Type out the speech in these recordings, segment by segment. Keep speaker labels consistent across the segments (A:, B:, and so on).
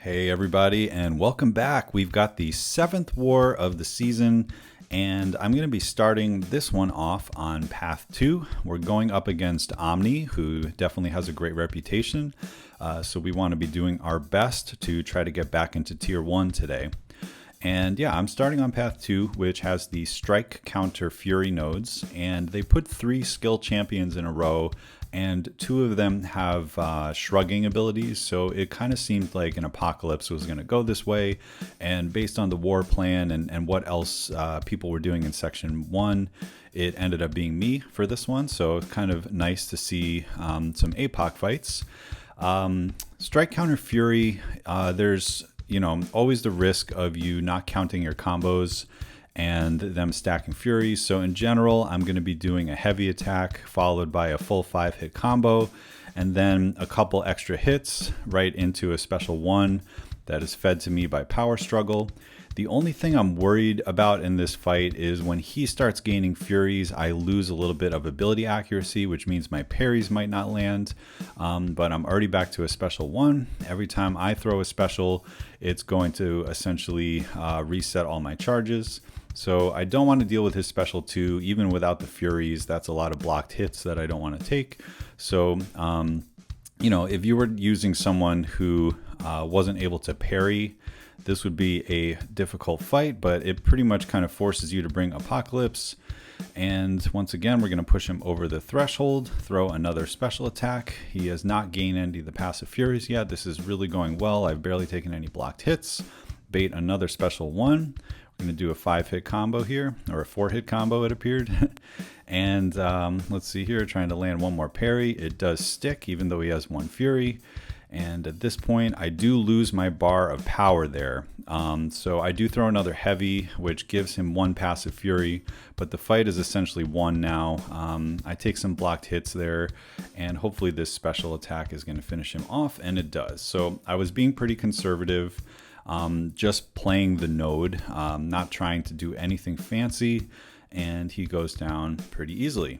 A: Hey everybody, and welcome back. We've got the 7th war of the season, and I'm going to be starting this one off on Path 2. We're going up against Omni, who definitely has a great reputation, so we want to be doing our best to try to get back into Tier 1 today. And yeah, I'm starting on Path 2, which has the Strike, Counter, Fury nodes, and they put 3 skill champions in a row, and 2 of them have shrugging abilities, so it kind of seemed like an apocalypse was going to go this way. And based on the war plan and what else people were doing in Section 1, it ended up being me for this one, so kind of nice to see some Apoc fights. Strike, Counter, Fury, there's always the risk of you not counting your combos and them stacking furies. So in general, I'm going to be doing a heavy attack followed by a full 5-hit combo, and then a couple extra hits right into a special 1 that is fed to me by Power Struggle. The only thing I'm worried about in this fight is when he starts gaining furies, I lose a little bit of ability accuracy, which means my parries might not land. But I'm already back to a special 1. Every time I throw a special, it's going to essentially reset all my charges. So I don't want to deal with his special 2, even without the furies. That's a lot of blocked hits that I don't want to take. So, if you were using someone who wasn't able to parry, this would be a difficult fight, but it pretty much kind of forces you to bring Apocalypse. And once again, we're going to push him over the threshold, throw another special attack. He has not gained any of the passive furies yet. This is really going well. I've barely taken any blocked hits. Bait another special 1. We're going to do a 5-hit combo here, or a 4-hit combo it appeared. And let's see here, trying to land one more parry. It does stick, even though he has 1 fury. And at this point, I do lose my bar of power there. So I do throw another heavy, which gives him 1 passive fury, but the fight is essentially won now. I take some blocked hits there, and hopefully this special attack is going to finish him off, and it does. So I was being pretty conservative, just playing the node, not trying to do anything fancy, and he goes down pretty easily.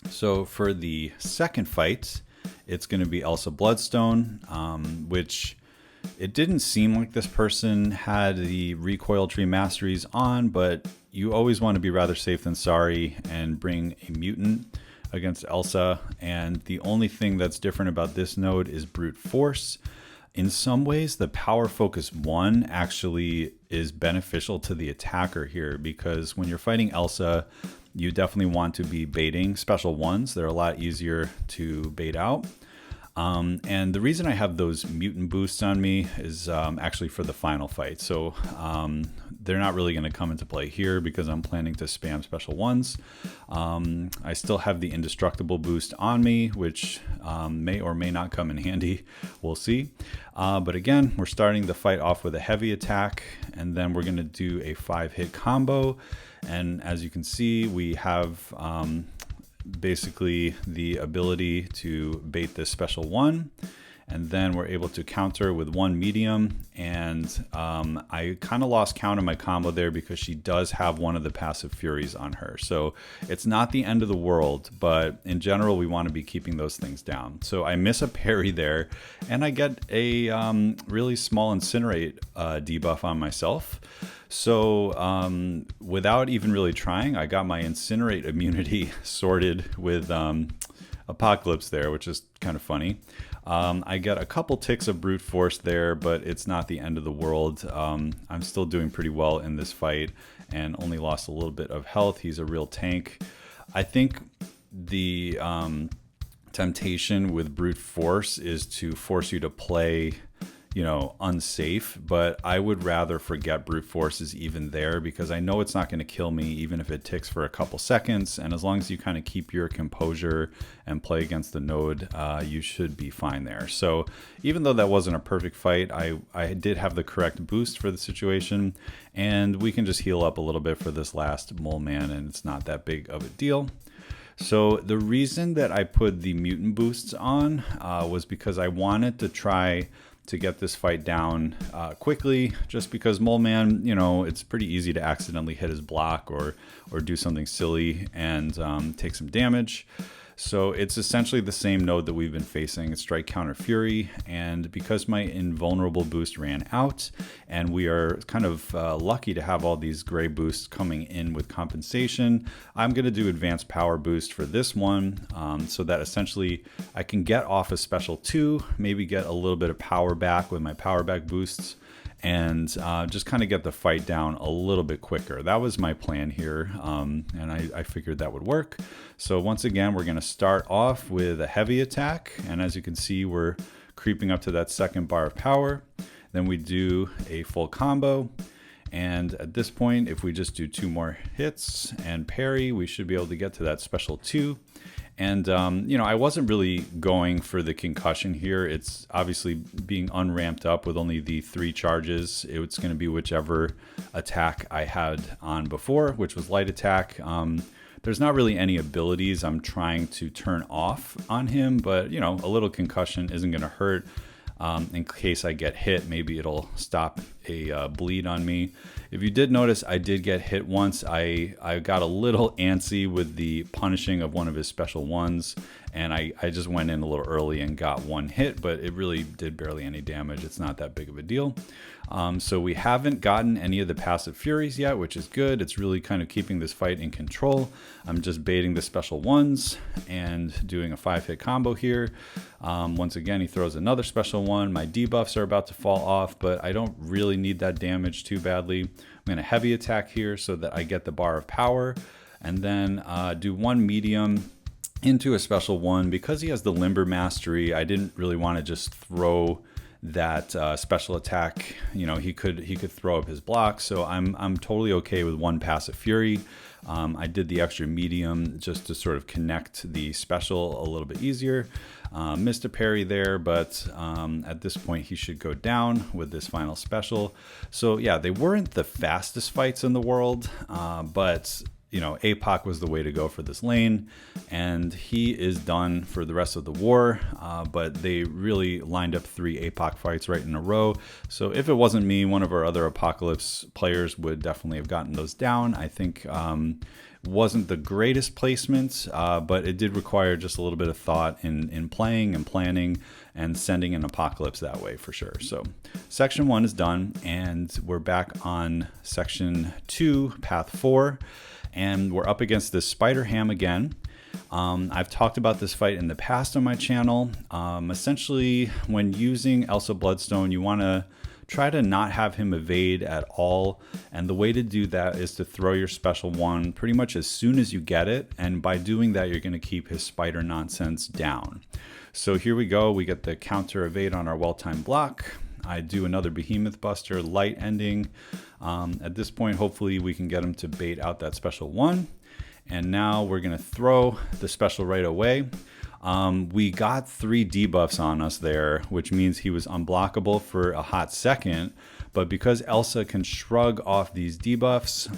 A: So for the second fight, it's going to be Elsa Bloodstone, which it didn't seem like this person had the recoil tree masteries on, but you always want to be rather safe than sorry and bring a mutant against Elsa. And the only thing that's different about this node is brute force. In some ways, the power focus 1 actually is beneficial to the attacker here, because when you're fighting Elsa, you definitely want to be baiting special 1s. They're a lot easier to bait out. And the reason I have those mutant boosts on me is actually for the final fight. So they're not really going to come into play here because I'm planning to spam special 1s. I still have the indestructible boost on me, which may or may not come in handy. We'll see. But again, we're starting the fight off with a heavy attack, and then we're going to do a 5-hit combo. And as you can see, we have basically the ability to bait this special 1, and then we're able to counter with 1 medium. And I kind of lost count of my combo there because she does have one of the passive furies on her. So it's not the end of the world, but in general, we want to be keeping those things down. So I miss a parry there, and I get a really small incinerate debuff on myself. So without even really trying, I got my incinerate immunity sorted with Apocalypse there, which is kind of funny. I get a couple ticks of brute force there, but it's not the end of the world. I'm still doing pretty well in this fight and only lost a little bit of health. He's a real tank. I think the temptation with brute force is to force you to play unsafe, but I would rather forget brute force is even there, because I know it's not going to kill me even if it ticks for a couple seconds, and as long as you kind of keep your composure and play against the node, you should be fine there. So even though that wasn't a perfect fight, I did have the correct boost for the situation, and we can just heal up a little bit for this last Moleman, and it's not that big of a deal. So the reason that I put the mutant boosts on was because I wanted to try to get this fight down quickly, just because Moleman, it's pretty easy to accidentally hit his block or do something silly and take some damage. So it's essentially the same node that we've been facing. It's Strike Counter Fury, and because my invulnerable boost ran out, and we are kind of lucky to have all these gray boosts coming in with compensation, I'm going to do Advanced Power Boost for this one, so that essentially I can get off a special 2, maybe get a little bit of power back with my power back boosts, and just kind of get the fight down a little bit quicker. That was my plan here, and I figured that would work. So once again, we're going to start off with a heavy attack, and as you can see, we're creeping up to that second bar of power. Then we do a full combo, and at this point, if we just do 2 more hits and parry, we should be able to get to that special 2. And, you know, I wasn't really going for the concussion here. It's obviously being unramped up with only the 3 charges. It's going to be whichever attack I had on before, which was light attack. There's not really any abilities I'm trying to turn off on him, but, you know, a little concussion isn't going to hurt. In case I get hit, maybe it'll stop a bleed on me. If you did notice, I did get hit once. I got a little antsy with the punishing of one of his special ones, and I just went in a little early and got 1 hit, but it really did barely any damage. It's not that big of a deal. So we haven't gotten any of the passive furies yet, which is good. It's really kind of keeping this fight in control. I'm just baiting the special ones and doing a 5-hit combo here. Once again, he throws another special one. My debuffs are about to fall off, but I don't really need that damage too badly. I'm going to heavy attack here so that I get the bar of power, and then do 1 medium into a special 1. Because he has the limber mastery, I didn't really want to just throw that special attack. You know, he could throw up his block, so I'm totally okay with 1 passive fury. I did the extra medium just to sort of connect the special a little bit easier. Missed a parry there, but at this point he should go down with this final special. So yeah, they weren't the fastest fights in the world, but you know, Apoc was the way to go for this lane, and he is done for the rest of the war. But they really lined up 3 Apoc fights right in a row. So if it wasn't me, one of our other Apocalypse players would definitely have gotten those down. I think wasn't the greatest placement, but it did require just a little bit of thought in playing and planning and sending an Apocalypse that way for sure. So section 1 is done, and we're back on section 2, path 4. And we're up against this Spider Ham again. I've talked about this fight in the past on my channel. Essentially, when using Elsa Bloodstone, you want to try to not have him evade at all. And the way to do that is to throw your special 1 pretty much as soon as you get it. And by doing that, you're going to keep his spider nonsense down. So here we go. We get the counter evade on our well-timed block. I do another Behemoth Buster, light ending. At this point, hopefully we can get him to bait out that special 1. And now we're going to throw the special right away. We got 3 debuffs on us there, which means he was unblockable for a hot second. But because Elsa can shrug off these debuffs,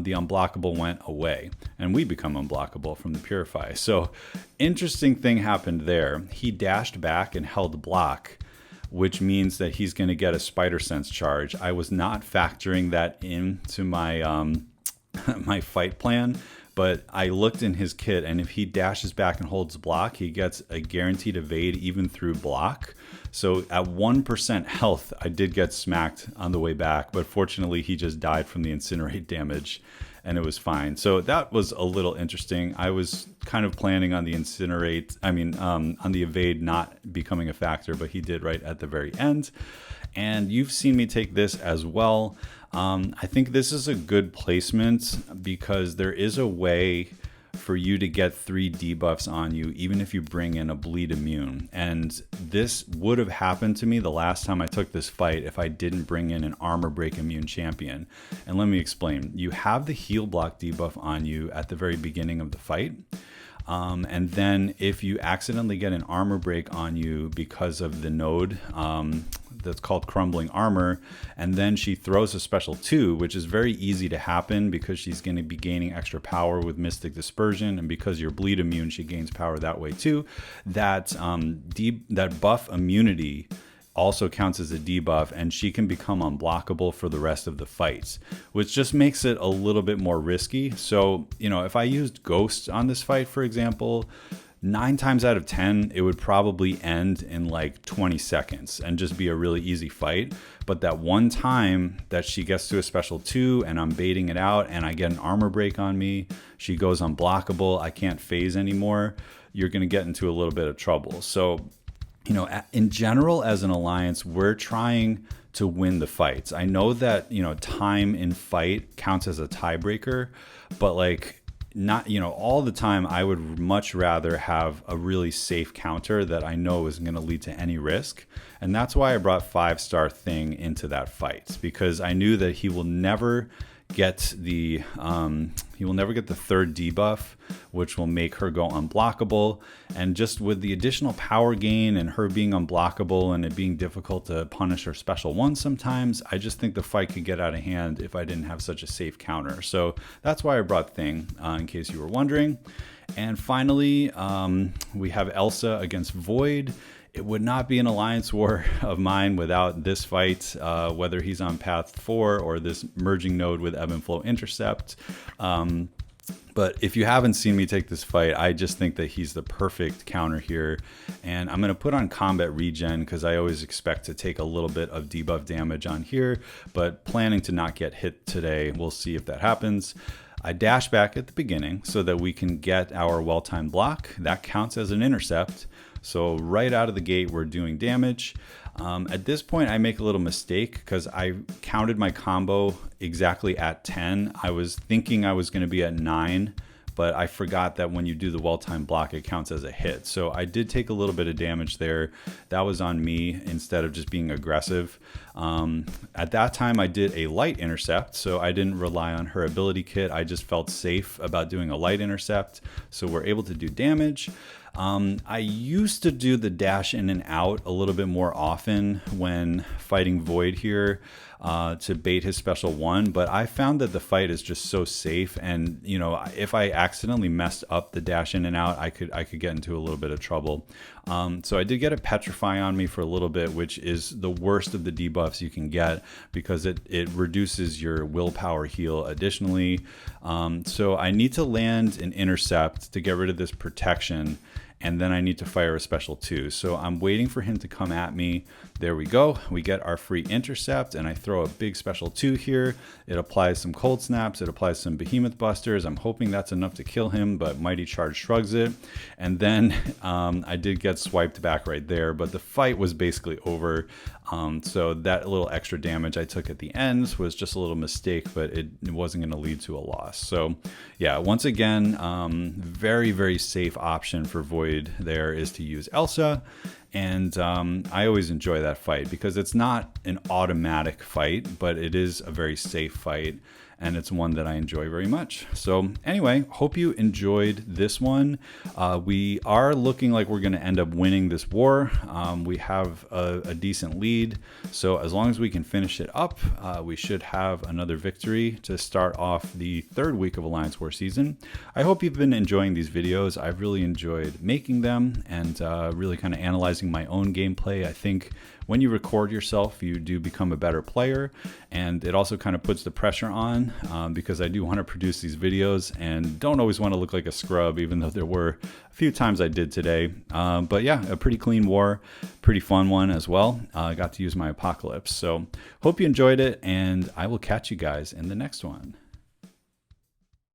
A: the unblockable went away. And we become unblockable from the Purify. So interesting thing happened there. He dashed back and held block, which means that he's going to get a Spider Sense charge. I was not factoring that into my my fight plan, but I looked in his kit, and if he dashes back and holds block, he gets a guaranteed evade even through block. So at 1% health, I did get smacked on the way back, but fortunately he just died from the incinerate damage, and it was fine. So that was a little interesting. I was kind of planning on the incinerate, on the evade not becoming a factor, but he did right at the very end. And you've seen me take this as well. I think this is a good placement because there is a way for you to get 3 debuffs on you, even if you bring in a bleed immune. And this would have happened to me the last time I took this fight if I didn't bring in an armor break immune champion. And let me explain. You have the heal block debuff on you at the very beginning of the fight. And then if you accidentally get an armor break on you because of the node, that's called crumbling armor, and then she throws a special 2, which is very easy to happen because she's going to be gaining extra power with Mystic Dispersion, and because you're bleed immune, she gains power that way too. That buff immunity also counts as a debuff, and she can become unblockable for the rest of the fights, which just makes it a little bit more risky. So, you know, if I used Ghosts on this fight, for example, 9 times out of 10, it would probably end in like 20 seconds and just be a really easy fight. But that one time that she gets to a special 2 and I'm baiting it out and I get an armor break on me, she goes unblockable, I can't phase anymore, you're going to get into a little bit of trouble. So, you know, in general, as an alliance, we're trying to win the fights. I know that, you know, time in fight counts as a tiebreaker, but like, not, you know, all the time I would much rather have a really safe counter that I know isn't going to lead to any risk. And that's why I brought 5-star Thing into that fight, because I knew that he will never get the third debuff, which will make her go unblockable. And just with the additional power gain and her being unblockable and it being difficult to punish her special 1 sometimes, I just think the fight could get out of hand if I didn't have such a safe counter. So that's why I brought Thing, in case you were wondering. And finally, we have Elsa against Void. It would not be an alliance war of mine without this fight, whether he's on path 4 or this merging node with ebb and flow intercept. But if you haven't seen me take this fight, I just think that he's the perfect counter here. And I'm going to put on combat regen because I always expect to take a little bit of debuff damage on here, but planning to not get hit today. We'll see if that happens. I dash back at the beginning so that we can get our well-timed block. That counts as an intercept. So right out of the gate, we're doing damage. At this point, I make a little mistake because I counted my combo exactly at 10. I was thinking I was going to be at 9, but I forgot that when you do the well-timed block, it counts as a hit. So I did take a little bit of damage there. That was on me instead of just being aggressive. At that time, I did a light intercept, so I didn't rely on her ability kit. I just felt safe about doing a light intercept, so we're able to do damage. I used to do the dash in and out a little bit more often when fighting Void here to bait his special 1, but I found that the fight is just so safe, and you know, if I accidentally messed up the dash in and out, I could get into a little bit of trouble. So I did get a petrify on me for a little bit, which is the worst of the debuffs you can get because it reduces your willpower heal additionally. So I need to land an intercept to get rid of this protection, and then I need to fire a special 2. So I'm waiting for him to come at me. There we go. We get our free intercept, and I throw a big special 2 here. It applies some cold snaps. It applies some behemoth busters. I'm hoping that's enough to kill him, but Mighty Charge shrugs it. And then I did get swiped back right there, but the fight was basically over. So that little extra damage I took at the end was just a little mistake, but it wasn't going to lead to a loss. So yeah, once again, very, very safe option for Void there is to use Elsa. And I always enjoy that fight because it's not an automatic fight, but it is a very safe fight. And it's one that I enjoy very much. So anyway, hope you enjoyed this one. We are looking like we're going to end up winning this war. We have a decent lead. So as long as we can finish it up, we should have another victory to start off the 3rd week of Alliance War season. I hope you've been enjoying these videos. I've really enjoyed making them and really kind of analyzing my own gameplay. I think when you record yourself, you do become a better player, and it also kind of puts the pressure on because I do want to produce these videos and don't always want to look like a scrub, even though there were a few times I did today. But yeah, a pretty clean war, pretty fun one as well. I got to use my Apocalypse. So hope you enjoyed it, and I will catch you guys in the next one.